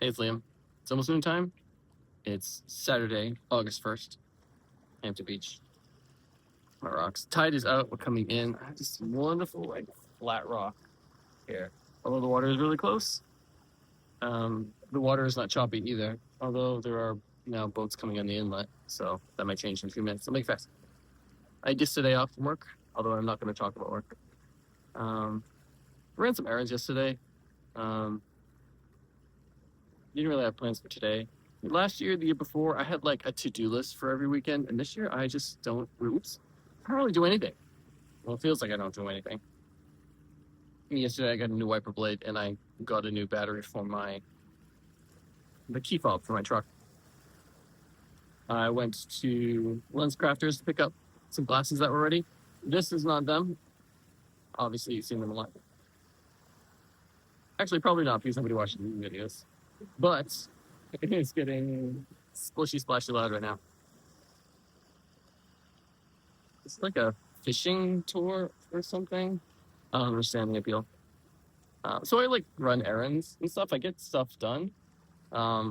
Hey, it's Liam. It's almost noon time. It's Saturday, August 1st, Hampton Beach, my rocks. Tide is out. We're coming in. I have this wonderful, flat rock here. Although the water is really close, the water is not choppy either. Although there are now boats coming on the inlet, so that might change in a few minutes. So make fast. I just today off from work, although I'm not going to talk about work. Ran some errands yesterday. Didn't really have plans for today. Last year, the year before, I had like a to-do list for every weekend, and this year I just don't. Oops, I don't really do anything. Well, it feels like I don't do anything. Yesterday, I got a new wiper blade, and I got a new battery for the key fob for my truck. I went to LensCrafters to pick up some glasses that were ready. This is not them. Obviously, you've seen them a lot. Actually, probably not because nobody watches these videos. But it is getting splishy, splashy loud right now. It's like a fishing tour or something. I don't understand the appeal. So I like run errands and stuff. I get stuff done. I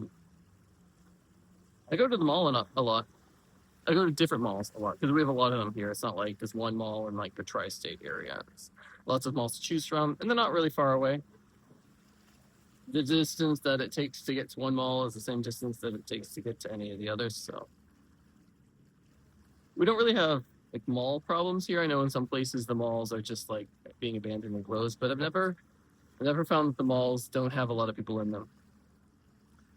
go to the mall a lot. I go to different malls a lot because we have a lot of them here. It's not like there's one mall in like the tri-state area. There's lots of malls to choose from, and they're not really far away. The distance that it takes to get to one mall is the same distance that it takes to get to any of the others. So we don't really have like mall problems here. I know in some places the malls are just like being abandoned and closed, but I've never found that the malls don't have a lot of people in them.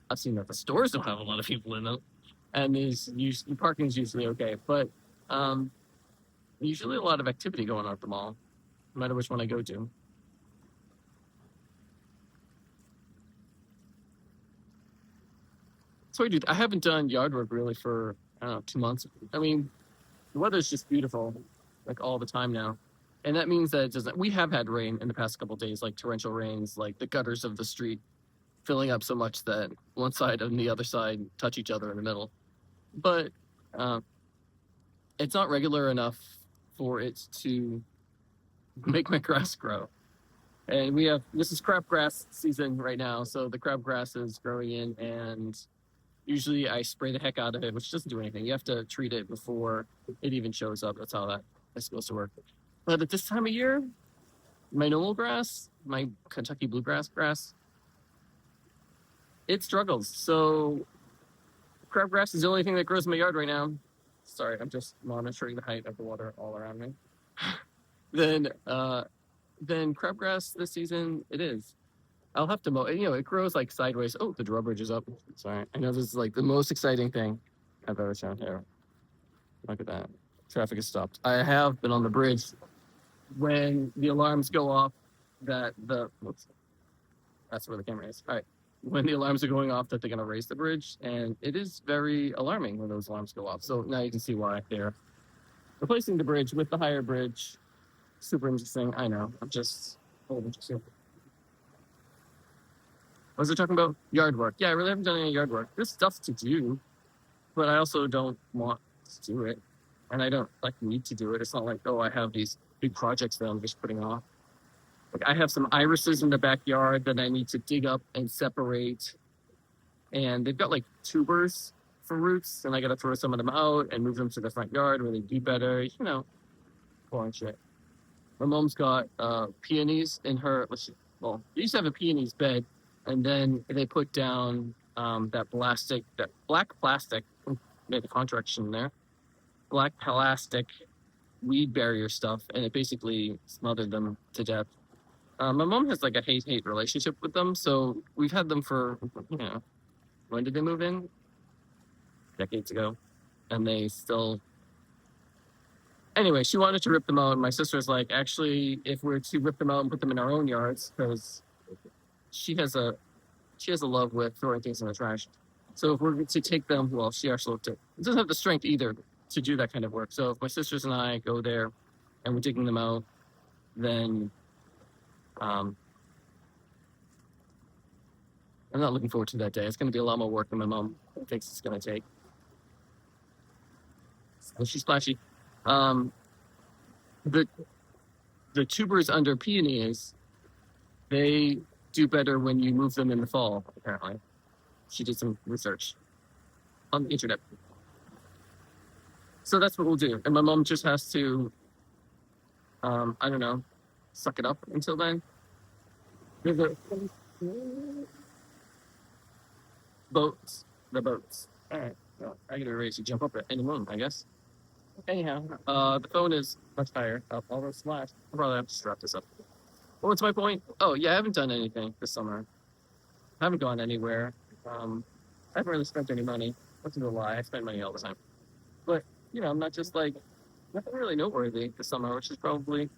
I've seen that the stores don't have a lot of people in them, and parking is usually okay, but usually a lot of activity going on at the mall, no matter which one I go to. So I haven't done yard work really for, I don't know, 2 months. I mean, the weather's just beautiful, like all the time now. And that means that we have had rain in the past couple of days, like torrential rains, like the gutters of the street filling up so much that one side and the other side touch each other in the middle. But it's not regular enough for it to make my grass grow. And this is crabgrass season right now, so the crabgrass is growing in, and usually I spray the heck out of it, which doesn't do anything. You have to treat it before it even shows up. That's how that is supposed to work. But at this time of year, my normal grass, my Kentucky bluegrass grass, it struggles. So crabgrass is the only thing that grows in my yard right now. Sorry, I'm just monitoring the height of the water all around me. Then crabgrass this season, it is. I'll have to mow. It grows like sideways. Oh, the drawbridge is up. Sorry. I know this is like the most exciting thing I've ever shown here. Look at that. Traffic is stopped. I have been on the bridge when the alarms go off that's where the camera is. All right. When the alarms are going off that they're going to raise the bridge, and it is very alarming when those alarms go off. So now you can see why they're replacing the bridge with the higher bridge. Super interesting. I know. I'm just interesting. What was I talking about? Yard work. Yeah, I really haven't done any yard work. There's stuff to do, but I also don't want to do it. And I don't need to do it. It's not like, I have these big projects that I'm just putting off. Like I have some irises in the backyard that I need to dig up and separate. And they've got like tubers for roots, and I got to throw some of them out and move them to the front yard where they do better, boring shit. My mom's got peonies in her, they used to have a peonies bed, and then they put down that black plastic, made the contraction there, black plastic weed barrier stuff, and it basically smothered them to death. My mom has like a hate-hate relationship with them, so we've had them for, when did they move in? Decades ago. And they still... Anyway, she wanted to rip them out. My sister's like, actually, if we're to rip them out and put them in our own yards, because she has a love with throwing things in the trash. So if we're to take them, she actually doesn't have the strength either to do that kind of work. So if my sisters and I go there and we're digging them out, then I'm not looking forward to that day. It's going to be a lot more work than my mom thinks it's going to take. So she's splashy. The tubers under peonies, they do better when you move them in the fall, apparently. She did some research on the internet. So that's what we'll do. And my mom just has to, I don't know, suck it up until then. There's a boats. The boats. All right. Well, I get ready to jump up at any moment, I guess. Anyhow, the phone is much higher. I'll slash. I'll probably have to strap this up. Well, what's my point? Oh, yeah, I haven't done anything this summer. I haven't gone anywhere. I haven't really spent any money. What's a lie? I spend money all the time. But, I'm not just like, nothing really noteworthy this summer, which is probably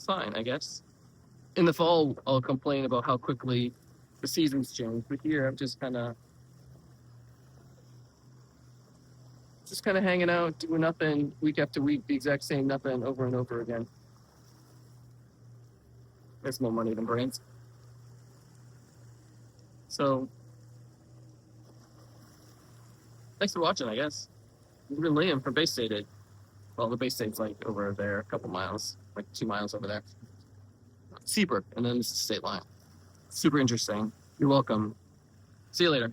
fine, I guess. In the fall, I'll complain about how quickly the seasons change. But here, I'm just kind of hanging out, doing nothing week after week, the exact same nothing over and over again. There's more money than brains. So, thanks for watching, I guess. This has been Liam from Bay State. Well, the Bay State's like over there, a couple miles, like 2 miles over there. Seabrook, and then this is state line. Super interesting. You're welcome. See you later.